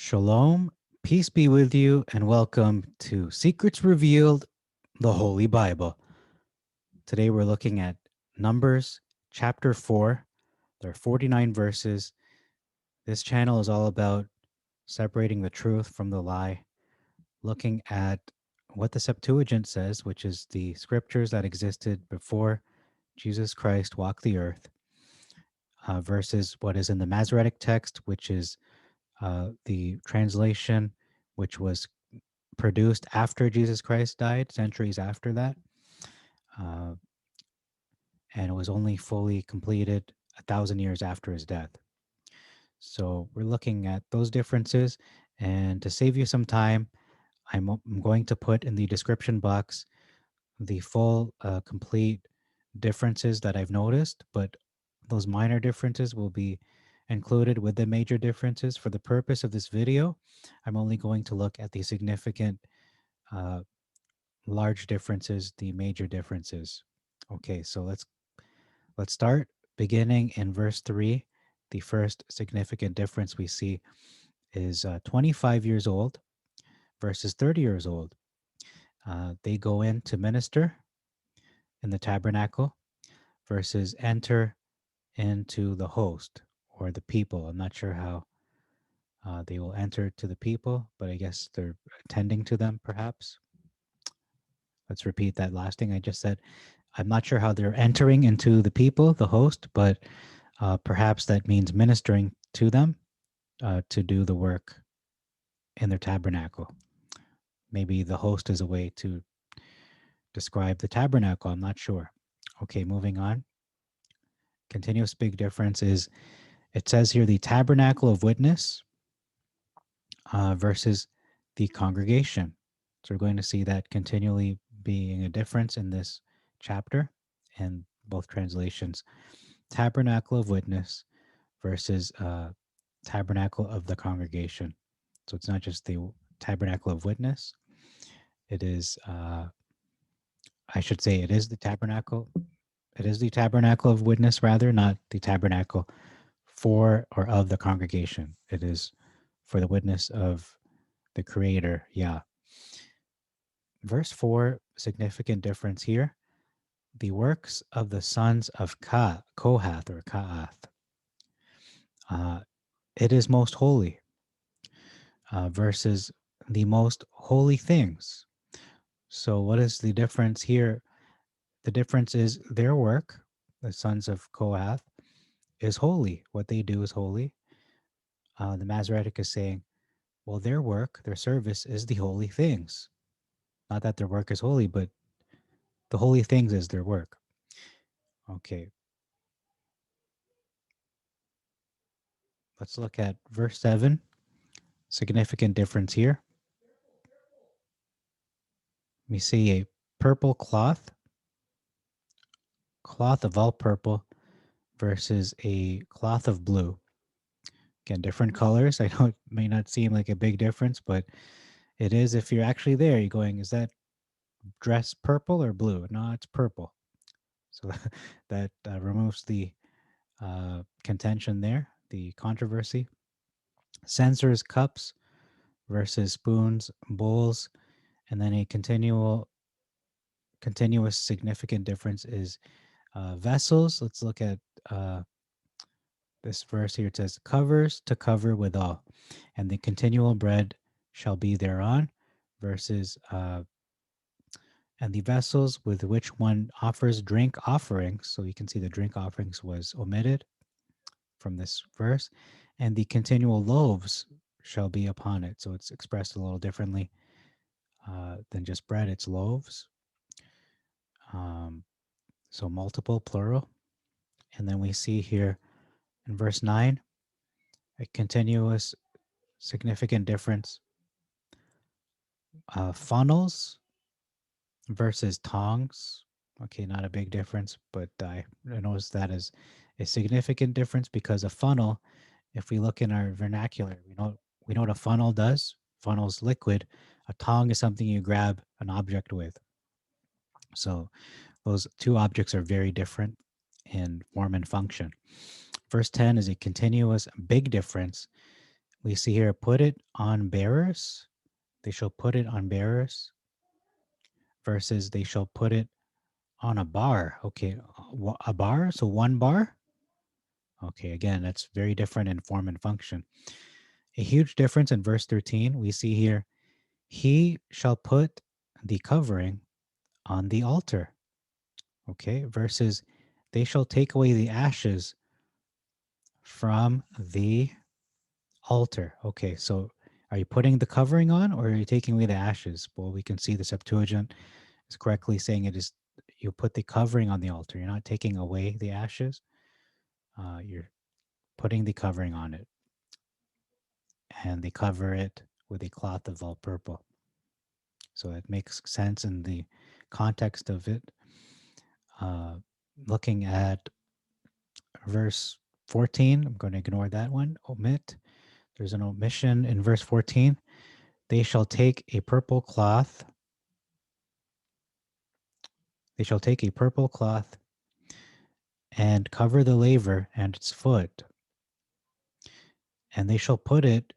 Shalom, peace be with you, and welcome to Secrets Revealed, the Holy Bible. Today we're looking at Numbers chapter 4. There are 49 verses. This channel is all about separating the truth from the lie, looking at what the Septuagint says, which is the scriptures that existed before Jesus Christ walked the earth, versus what is in the Masoretic text, which is the translation which was produced after Jesus Christ died, centuries after that. Uh, and it was only fully completed 1,000 years after his death. So we're looking at those differences. And to save you some time, I'm going to put in the description box the full, complete differences that I've noticed, but those minor differences will be included with the major differences. For the purpose of this video, I'm only going to look at the significant large differences, the major differences. Okay, so let's start beginning in verse 3. The first significant difference we see is 25 years old versus 30 years old. They go in to minister in the tabernacle versus enter into the host or the people. I'm not sure how they will enter to the people, but I guess they're attending to them perhaps. Let's repeat that last thing I just said. I'm not sure how they're entering into the people, the host, but perhaps that means ministering to them to do the work in their tabernacle. Maybe the host is a way to describe the tabernacle. I'm not sure. Okay, moving on. Continuous big difference is it says here the tabernacle of witness versus the congregation. So we're going to see that continually being a difference in this chapter and both translations. Tabernacle of witness versus tabernacle of the congregation. So it's not just the tabernacle of witness. It is, I should say, it is the tabernacle. It is the tabernacle of witness, rather, not the tabernacle for or of the congregation. It is for the witness of the Creator, Yah. Verse 4, significant difference here. The works of the sons of Kohath or Caath. It is most holy versus the most holy things. So what is the difference here? The difference is their work, the sons of Kohath, is holy. What they do is holy. The Masoretic is saying, well, their work, their service is the holy things. Not that their work is holy, but the holy things is their work. Okay. Let's look at verse 7. Significant difference here. We see a purple cloth of all purple versus a cloth of blue. Again, different colors. I know it may not seem like a big difference, but it is if you're actually there. You're going, is that dress purple or blue? No, it's purple. So that removes the contention there, the controversy. Censers, cups versus spoons, bowls, and then a continuous significant difference is vessels. Let's look at this verse here. It says, covers to cover withal, and the continual bread shall be thereon, versus and the vessels with which one offers drink offerings. So you can see the drink offerings was omitted from this verse, and the continual loaves shall be upon it. So it's expressed a little differently than just bread. It's loaves. So multiple, plural. And then we see here in verse 9, a continuous significant difference. Funnels versus tongs. Okay, not a big difference, but I noticed that as a significant difference because a funnel, if we look in our vernacular, we know what a funnel does. Funnel's liquid. A tong is something you grab an object with. So those two objects are very different in form and function. Verse 10 is a continuous big difference. We see here, put it on bearers. They shall put it on bearers versus they shall put it on a bar. Okay, a bar, so one bar. Okay, again, that's very different in form and function. A huge difference in verse 13, we see here, he shall put the covering on the altar. Okay, versus they shall take away the ashes from the altar. Okay, so are you putting the covering on or are you taking away the ashes? Well, we can see the Septuagint is correctly saying it is you put the covering on the altar. You're not taking away the ashes. You're putting the covering on it. And they cover it with a cloth of all purple. So it makes sense in the context of it. Looking at verse 14, I'm going to ignore that one, omit. There's an omission in verse 14. They shall take a purple cloth. They shall take a purple cloth and cover the laver and its foot, and they shall put it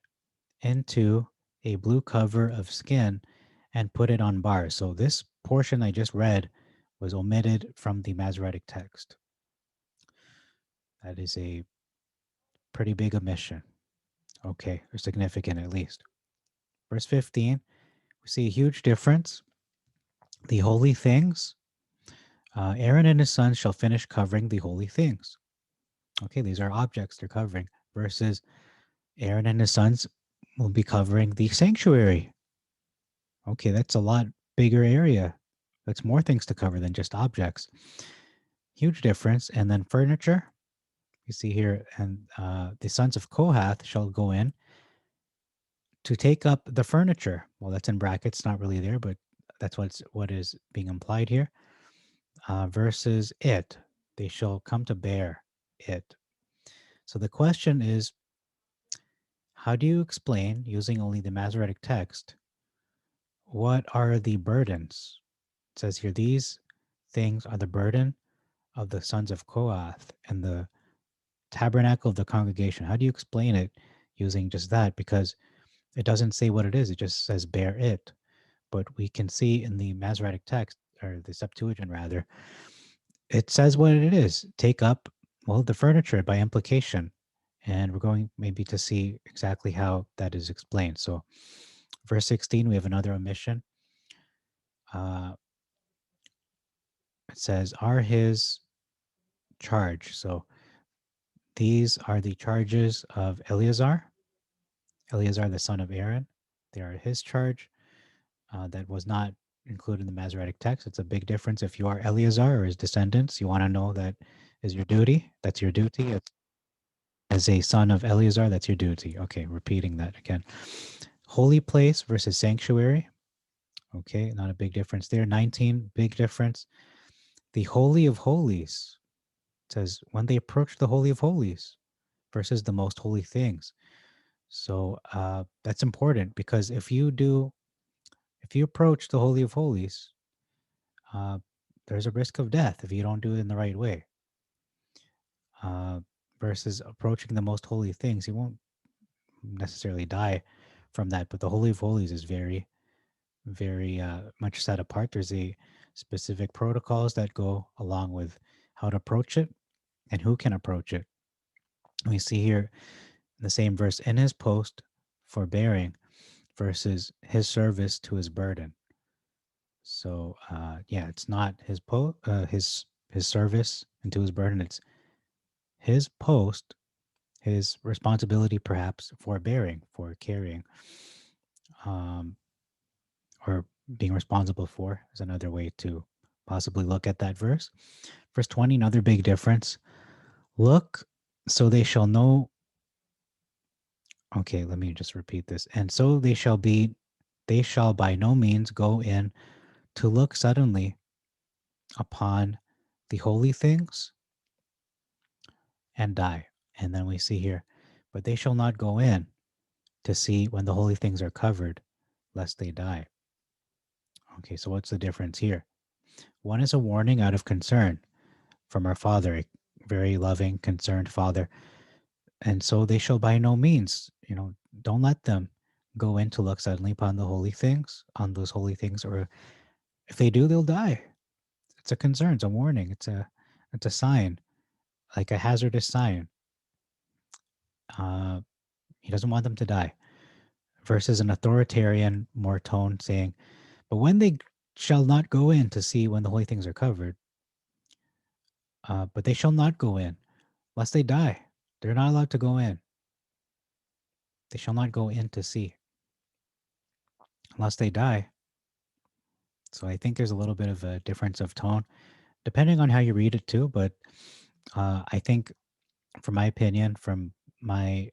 into a blue cover of skin and put it on bars. So this portion I just read was omitted from the Masoretic text. That is a pretty big omission. Okay, or significant at least. Verse 15, we see a huge difference. The holy things, Aaron and his sons shall finish covering the holy things. Okay, these are objects they're covering, versus Aaron and his sons will be covering the sanctuary. Okay, that's a lot bigger area. That's more things to cover than just objects. Huge difference. And then furniture, you see here, and the sons of Caath shall go in to take up the furniture. Well, that's in brackets, not really there, but that's what is being implied here. Versus it, they shall come to bear it. So the question is, how do you explain, using only the Masoretic text, what are the burdens? It says here, these things are the burden of the sons of Caath and the tabernacle of the congregation. How do you explain it using just that? Because it doesn't say what it is. It just says bear it. But we can see in the Masoretic text, or the Septuagint rather, it says what it is. Take up, well, the furniture by implication. And we're going maybe to see exactly how that is explained. So verse 16, we have another omission. It says, are his charge. So these are the charges of Eleazar, the son of Aaron. They are his charge. That was not included in the Masoretic text. It's a big difference. If you are Eleazar or his descendants, you want to know that is your duty. That's your duty. As a son of Eleazar, that's your duty. Okay, repeating that again. Holy place versus sanctuary. Okay, not a big difference there. 19, big difference. The Holy of Holies says when they approach the Holy of Holies versus the most holy things. So that's important because if you approach the Holy of Holies, there's a risk of death if you don't do it in the right way. Versus approaching the most holy things, you won't necessarily die from that. But the Holy of Holies is very, very much set apart. There's a specific protocols that go along with how to approach it and who can approach it. We see here in the same verse, in his post for bearing versus his service to his burden. So yeah, it's not his service and to his burden. It's his post, his responsibility, perhaps for bearing, for carrying, or being responsible for is another way to possibly look at that verse. Verse 20, another big difference. Look, so they shall know. Okay, let me just repeat this. And so they shall by no means go in to look suddenly upon the holy things and die. And then we see here, but they shall not go in to see when the holy things are covered, lest they die. Okay, so what's the difference here? One is a warning out of concern from our Father, a very loving, concerned Father. And so they shall by no means, don't let them go in to look suddenly upon the holy things, on those holy things, or if they do, they'll die. It's a concern, it's a warning, it's a sign, like a hazardous sign. He doesn't want them to die. Versus an authoritarian, more tone saying, but when they shall not go in to see when the holy things are covered, but they shall not go in, lest they die. They're not allowed to go in. They shall not go in to see, unless they die. So I think there's a little bit of a difference of tone, depending on how you read it too. But I think, from my opinion, from my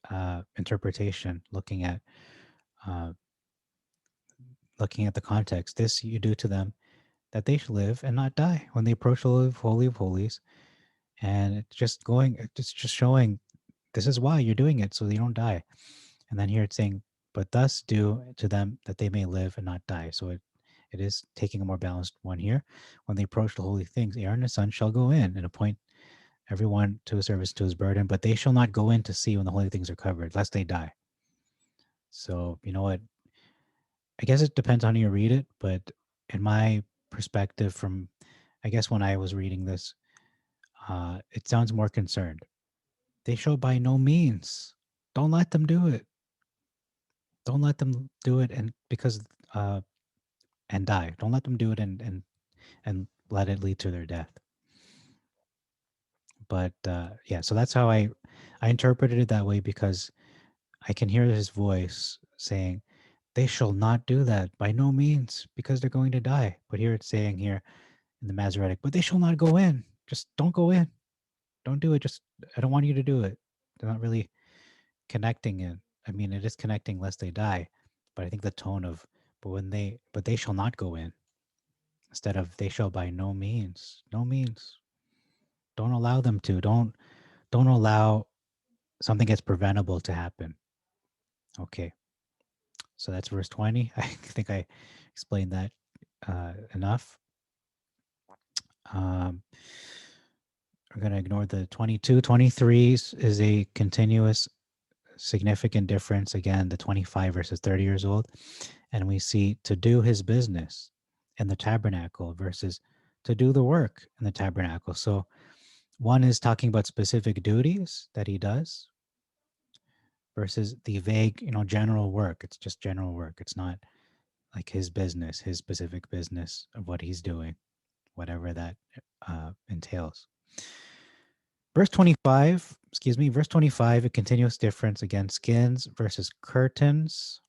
interpretation, uh, looking at the context, this you do to them that they should live and not die when they approach the holy of holies. And it's just showing this is why you're doing it, so they don't die. And then here it's saying, but thus do to them that they may live and not die. So it is taking a more balanced one here. When they approach the holy things, Aaron and his son shall go in and appoint everyone to a service to his burden, but they shall not go in to see when the holy things are covered, lest they die. So, you know what? I guess it depends on how you read it, but in my perspective, from I guess when I was reading this, it sounds more concerned. They shall by no means. Don't let them do it. Don't let them do it, and because and die. Don't let them do it and let it lead to their death. But yeah, so that's how I interpreted it that way, because I can hear his voice saying, "They shall not do that by no means, because they're going to die." But here it's saying here in the Masoretic, "But they shall not go in. Just don't go in. Don't do it. Just I don't want you to do it." They're not really connecting it. I mean, it is connecting lest they die, but I think the tone of but they shall not go in, instead of they shall by no means, no means. Don't allow them to. Don't allow something that's preventable to happen. Okay, so that's verse 20. I think I explained that enough. Um, we're going to ignore the 22. 23 is a continuous significant difference. Again, the 25 versus 30 years old. And we see to do his business in the tabernacle versus to do the work in the tabernacle. So one is talking about specific duties that he does versus the vague, general work. It's just general work. It's not like his business, his specific business of what he's doing, whatever that entails. Verse 25, verse 25, a continuous difference again, skins versus curtains.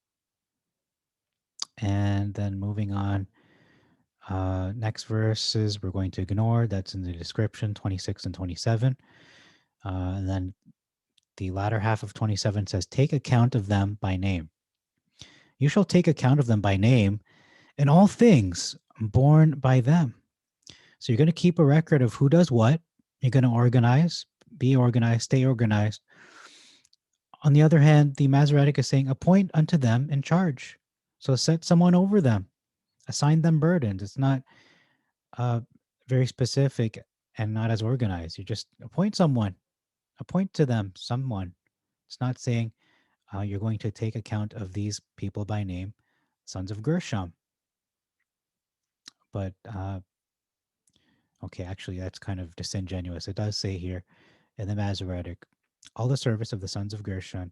And then moving on, next verses we're going to ignore. That's in the description, 26 and 27. And then the latter half of 27 says, take account of them by name. You shall take account of them by name in all things born by them. So you're going to keep a record of who does what. You're going to organize, be organized, stay organized. On the other hand, the Masoretic is saying, appoint unto them in charge. So set someone over them, assign them burdens. It's not very specific and not as organized. You just appoint someone, appoint to them someone. It's not saying you're going to take account of these people by name, sons of Gershom. But okay, actually, that's kind of disingenuous. It does say here in the Masoretic, all the service of the sons of Gershon,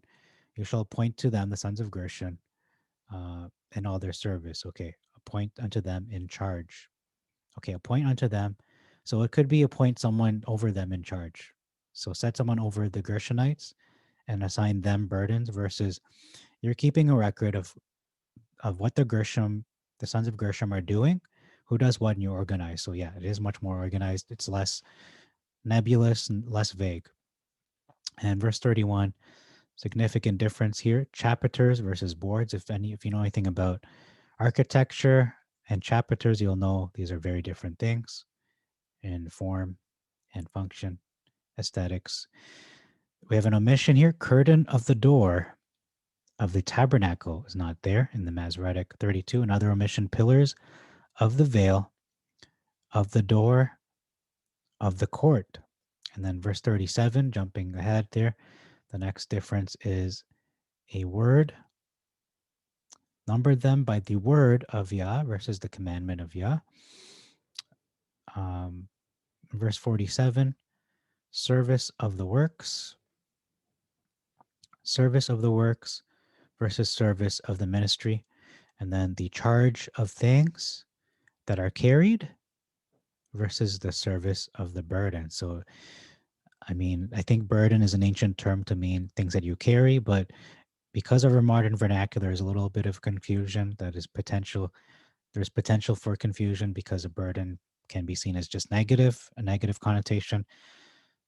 you shall appoint to them the sons of Gershon in all their service. Okay, appoint unto them in charge. Okay, appoint unto them. So it could be appoint someone over them in charge. So set someone over the Gershonites and assign them burdens versus you're keeping a record of what the sons of Gershom are doing, who does what, and you organize. So yeah, it is much more organized. It's less nebulous and less vague. And verse 31, significant difference here, chapiters versus boards. If you know anything about architecture and chapiters, you'll know these are very different things in form and function, aesthetics. We have an omission here, curtain of the door of the tabernacle is not there in the Masoretic 32. Another omission, pillars of the veil of the door of the court. And then verse 37, jumping ahead there, the next difference is a word, numbered them by the word of Yah versus the commandment of Yah. Verse 47, service of the works versus service of the ministry. And then the charge of things that are carried versus the service of the burden. So, I mean, I think burden is an ancient term to mean things that you carry, but because of our modern vernacular, there's a little bit of confusion that is potential. There's potential for confusion because a burden can be seen as just negative, a negative connotation.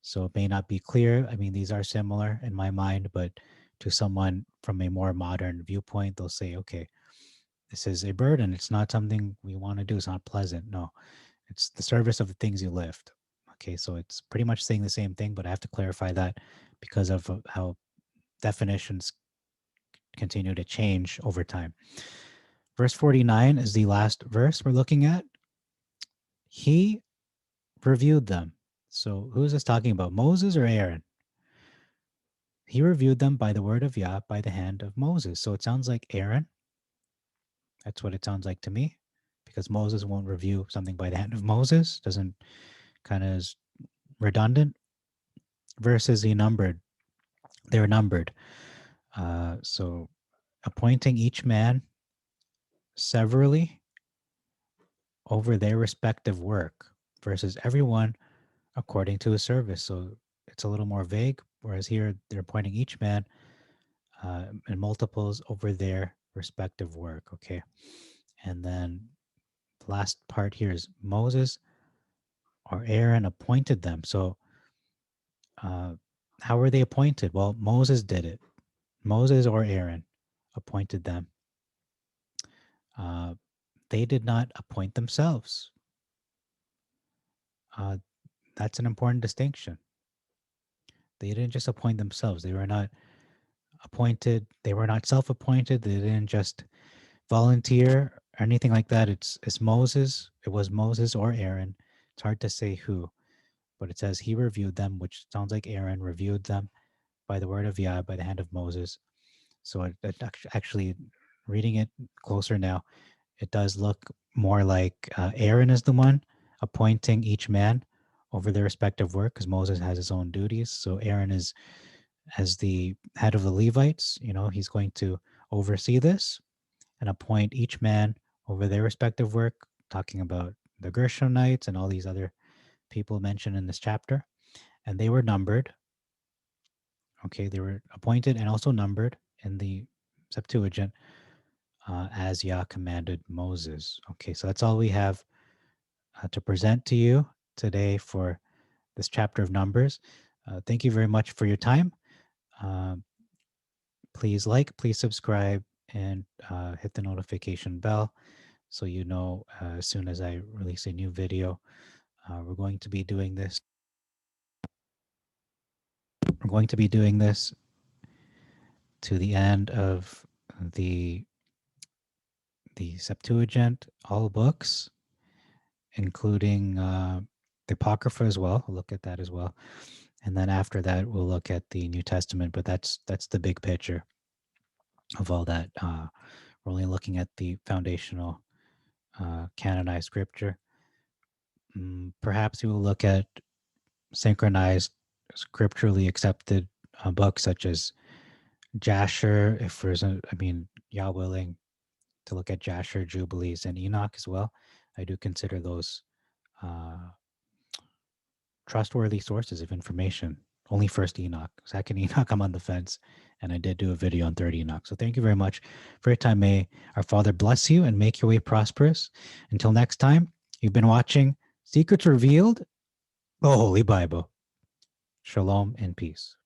So it may not be clear. I mean, these are similar in my mind, but to someone from a more modern viewpoint, they'll say, okay, this is a burden. It's not something we want to do. It's not pleasant. No, it's the service of the things you lift. Okay, so it's pretty much saying the same thing, but I have to clarify that because of how definitions continue to change over time. Verse 49 is the last verse we're looking at. He reviewed them. So who is this talking about? Moses or Aaron? He reviewed them by the word of Yah, by the hand of Moses. So it sounds like Aaron. That's what it sounds like to me, because Moses won't review something by the hand of Moses. Doesn't kind of is redundant. Verses he numbered. They're numbered. So appointing each man severally over their respective work versus everyone according to his service. So it's a little more vague, whereas here they're appointing each man in multiples over their respective work. Okay. And then the last part here is Moses or Aaron appointed them. So how were they appointed? Well, Moses did it. Moses or Aaron appointed them. They did not appoint themselves. That's an important distinction. They didn't just appoint themselves. They were not appointed. They were not self-appointed. They didn't just volunteer or anything like that. It's Moses. It was Moses or Aaron. It's hard to say who, but it says he reviewed them, which sounds like Aaron reviewed them by the word of Yah, by the hand of Moses. So it actually, reading it closer now, it does look more like Aaron is the one appointing each man over their respective work, because Moses has his own duties. So Aaron is, as the head of the Levites, he's going to oversee this and appoint each man over their respective work, talking about the Gershonites and all these other people mentioned in this chapter. And they were numbered. Okay, they were appointed and also numbered in the Septuagint as Yah commanded Moses. Okay, so that's all we have to present to you today for this chapter of Numbers. Thank you very much for your time. Please like, please subscribe, and hit the notification bell so you know as soon as I release a new video. We're going to be doing this. We're going to be doing this to the end of the Septuagint, all books, including the Apocrypha as well. We'll look at that as well. And then after that, we'll look at the New Testament, but that's the big picture of all that. We're only looking at the foundational canonized scripture. Perhaps we will look at synchronized, scripturally accepted books such as Jasher, if there's Yah willing, to look at Jasher, Jubilees, and Enoch as well. I do consider those trustworthy sources of information. Only first Enoch. Second Enoch, I'm on the fence. And I did do a video on third Enoch. So thank you very much for your time. May our Father bless you and make your way prosperous. Until next time, you've been watching Secrets Revealed, the Holy Bible. Shalom and peace.